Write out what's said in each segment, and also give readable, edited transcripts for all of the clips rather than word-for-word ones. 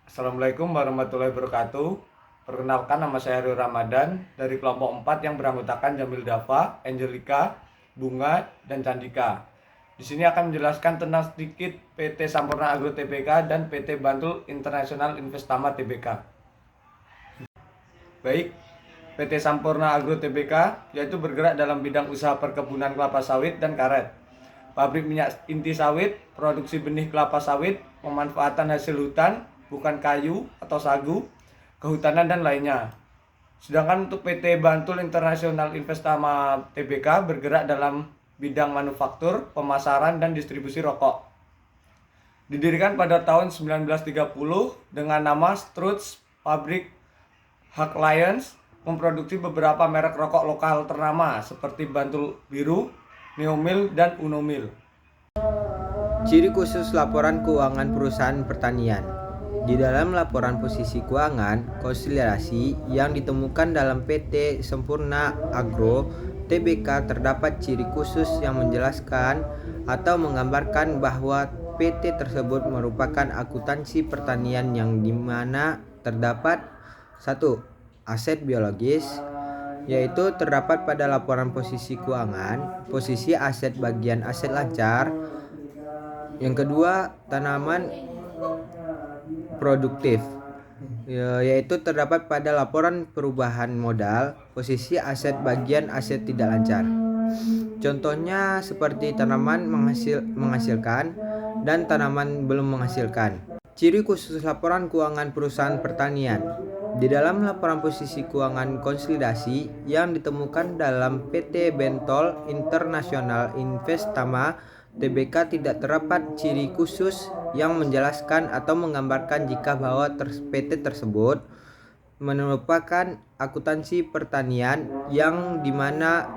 Assalamualaikum warahmatullahi wabarakatuh. Perkenalkan, nama saya Heri Ramadan dari kelompok 4 yang beranggotakan Jamil Dafa, Angelika, Bunga, dan Candika. Di sini akan menjelaskan tentang sedikit PT Sampurna Agro Tbk dan PT Bantul International Investama Tbk. Baik, PT Sampurna Agro Tbk yaitu bergerak dalam bidang usaha perkebunan kelapa sawit dan karet, pabrik minyak inti sawit, produksi benih kelapa sawit, pemanfaatan hasil hutan, bukan kayu atau sagu, kehutanan dan lainnya. Sedangkan untuk PT Bantul International Investama Tbk bergerak dalam bidang manufaktur, pemasaran, dan distribusi rokok. Didirikan pada tahun 1930 dengan nama Struts Pabrik Hak Lions, memproduksi beberapa merek rokok lokal ternama seperti Bantul Biru, Neomil, dan Unomil. Ciri khusus laporan keuangan perusahaan pertanian. Di dalam laporan posisi keuangan konsolidasi yang ditemukan dalam PT Sampurna Agro Tbk terdapat ciri khusus yang menjelaskan atau menggambarkan bahwa PT tersebut merupakan akuntansi pertanian yang dimana terdapat 1. Aset biologis, yaitu terdapat pada laporan posisi keuangan, posisi aset bagian aset lancar. Yang kedua, tanaman produktif, yaitu terdapat pada laporan perubahan modal, posisi aset bagian aset tidak lancar. Contohnya seperti tanaman menghasilkan dan tanaman belum menghasilkan. Ciri khusus laporan keuangan perusahaan pertanian. Di dalam laporan posisi keuangan konsolidasi yang ditemukan dalam PT Bentol International Investama Tbk tidak terdapat ciri khusus yang menjelaskan atau menggambarkan jika bahwa PT tersebut merupakan akuntansi pertanian yang dimana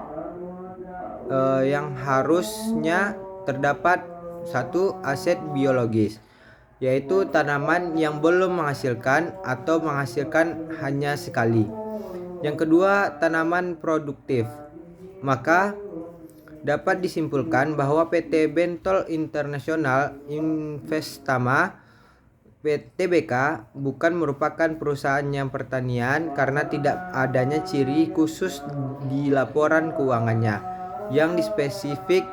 yang harusnya terdapat 1. Aset biologis, yaitu tanaman yang belum menghasilkan atau menghasilkan hanya sekali. Yang kedua, tanaman produktif. Maka dapat disimpulkan bahwa PT Bentol International Investama Tbk bukan merupakan perusahaan yang pertanian karena tidak adanya ciri khusus di laporan keuangannya yang dispesifik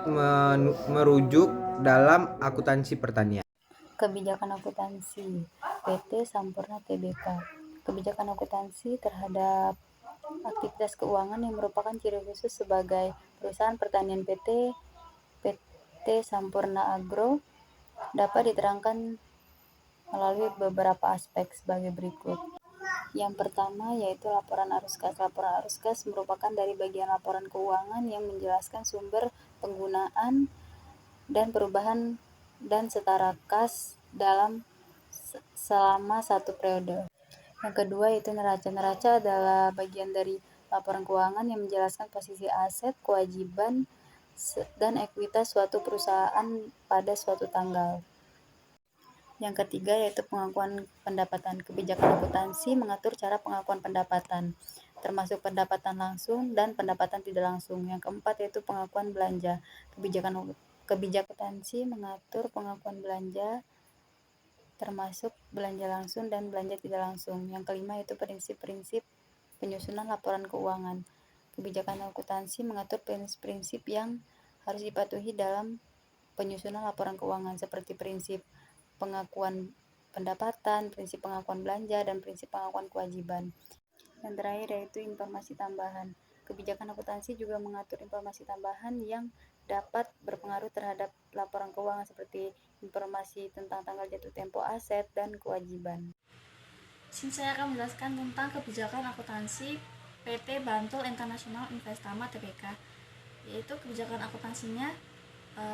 merujuk dalam akuntansi pertanian. Kebijakan akuntansi PT Sampurna Tbk. Kebijakan akuntansi terhadap aktivitas keuangan yang merupakan ciri khusus sebagai perusahaan pertanian PT Sampurna Agro dapat diterangkan melalui beberapa aspek sebagai berikut. Yang pertama yaitu laporan arus kas. Laporan arus kas merupakan dari bagian laporan keuangan yang menjelaskan sumber penggunaan dan perubahan dan setara kas dalam selama satu periode. Yang kedua yaitu neraca. Neraca adalah bagian dari laporan keuangan yang menjelaskan posisi aset, kewajiban, dan ekuitas suatu perusahaan pada suatu tanggal. Yang ketiga yaitu pengakuan pendapatan. Kebijakan akuntansi mengatur cara pengakuan pendapatan, termasuk pendapatan langsung dan pendapatan tidak langsung. Yang keempat yaitu pengakuan belanja. Kebijakan akuntansi mengatur pengakuan belanja, termasuk belanja langsung dan belanja tidak langsung. Yang kelima yaitu prinsip-prinsip penyusunan laporan keuangan. Kebijakan akuntansi mengatur prinsip-prinsip yang harus dipatuhi dalam penyusunan laporan keuangan seperti prinsip pengakuan pendapatan, prinsip pengakuan belanja, dan prinsip pengakuan kewajiban. Yang terakhir yaitu informasi tambahan. Kebijakan akuntansi juga mengatur informasi tambahan yang dapat berpengaruh terhadap laporan keuangan seperti informasi tentang tanggal jatuh tempo aset dan kewajiban. Sini saya akan menjelaskan tentang kebijakan akuntansi PT Bantul International Investama Tbk, yaitu kebijakan akuntansinya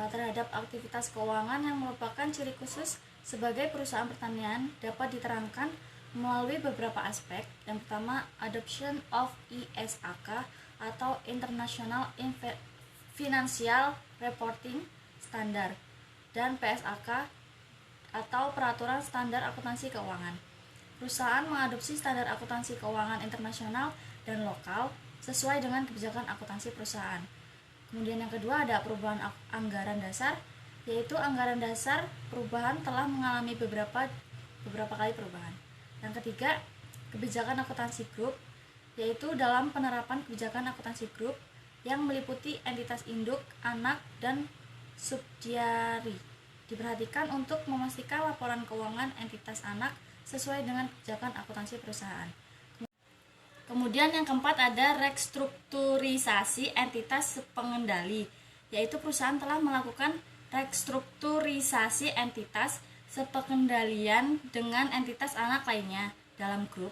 terhadap aktivitas keuangan yang merupakan ciri khusus sebagai perusahaan pertanian dapat diterangkan melalui beberapa aspek. Yang pertama, adoption of ISAK atau International Financial Reporting Standard, dan PSAK atau Peraturan Standar Akuntansi Keuangan. Perusahaan mengadopsi standar akuntansi keuangan internasional dan lokal sesuai dengan kebijakan akuntansi perusahaan. Kemudian yang kedua ada perubahan anggaran dasar, yaitu anggaran dasar perubahan telah mengalami beberapa beberapa kali perubahan. Yang ketiga, kebijakan akuntansi grup, yaitu dalam penerapan kebijakan akuntansi grup yang meliputi entitas induk, anak, dan subsidiari. Diperhatikan untuk memastikan laporan keuangan entitas anak sesuai dengan kebijakan akuntansi perusahaan. Kemudian yang keempat ada restrukturisasi entitas pengendali, yaitu perusahaan telah melakukan restrukturisasi entitas sepengendalian dengan entitas anak lainnya dalam grup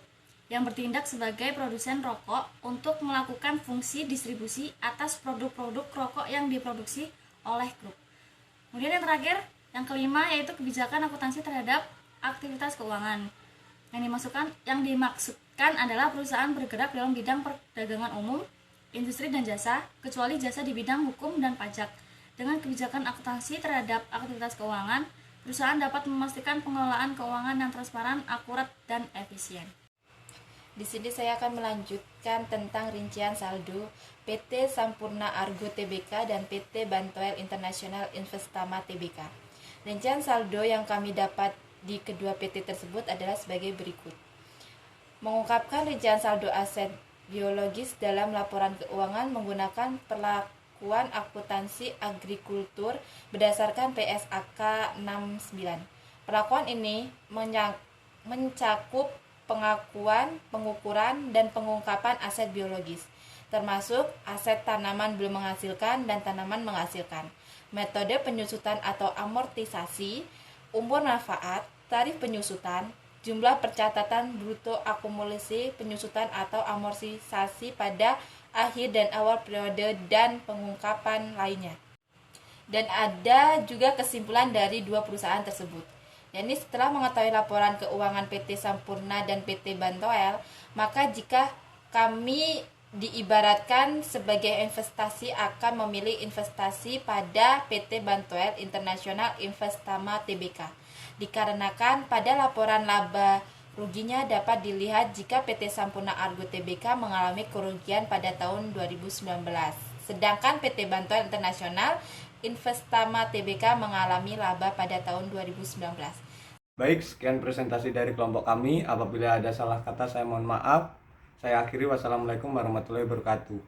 yang bertindak sebagai produsen rokok untuk melakukan fungsi distribusi atas produk-produk rokok yang diproduksi oleh grup. Kemudian yang terakhir, yang kelima, yaitu kebijakan akuntansi terhadap aktivitas keuangan. Yang dimaksudkan adalah perusahaan bergerak dalam bidang perdagangan umum, industri dan jasa, kecuali jasa di bidang hukum dan pajak. Dengan kebijakan akuntansi terhadap aktivitas keuangan, perusahaan dapat memastikan pengelolaan keuangan yang transparan, akurat, dan efisien. Di sini saya akan melanjutkan tentang rincian saldo PT Sampurna Argo Tbk dan PT Bantoel International Investama Tbk. Rincian saldo yang kami dapat di kedua PT tersebut adalah sebagai berikut. Mengungkapkan rincian saldo aset biologis dalam laporan keuangan menggunakan perlakuan akuntansi agrikultur berdasarkan PSAK 69. Perlakuan ini mencakup pengakuan, pengukuran, dan pengungkapan aset biologis, termasuk aset tanaman belum menghasilkan dan tanaman menghasilkan, metode penyusutan atau amortisasi, umur manfaat, tarif penyusutan, jumlah percatatan bruto akumulasi penyusutan atau amortisasi pada akhir dan awal periode, dan pengungkapan lainnya. Dan ada juga kesimpulan dari dua perusahaan tersebut. Yani setelah mengetahui laporan keuangan PT Sampurna dan PT Bantoel, maka jika kami diibaratkan sebagai investasi akan memilih investasi pada PT Bantoel International Investama Tbk. Dikarenakan pada laporan laba ruginya dapat dilihat jika PT Sampurna Argo Tbk mengalami kerugian pada tahun 2019. Sedangkan PT Bantoel International Investama Tbk mengalami laba pada tahun 2019. Baik, sekian presentasi dari kelompok kami. Apabila ada salah kata saya mohon maaf. Saya akhiri, wassalamualaikum warahmatullahi wabarakatuh.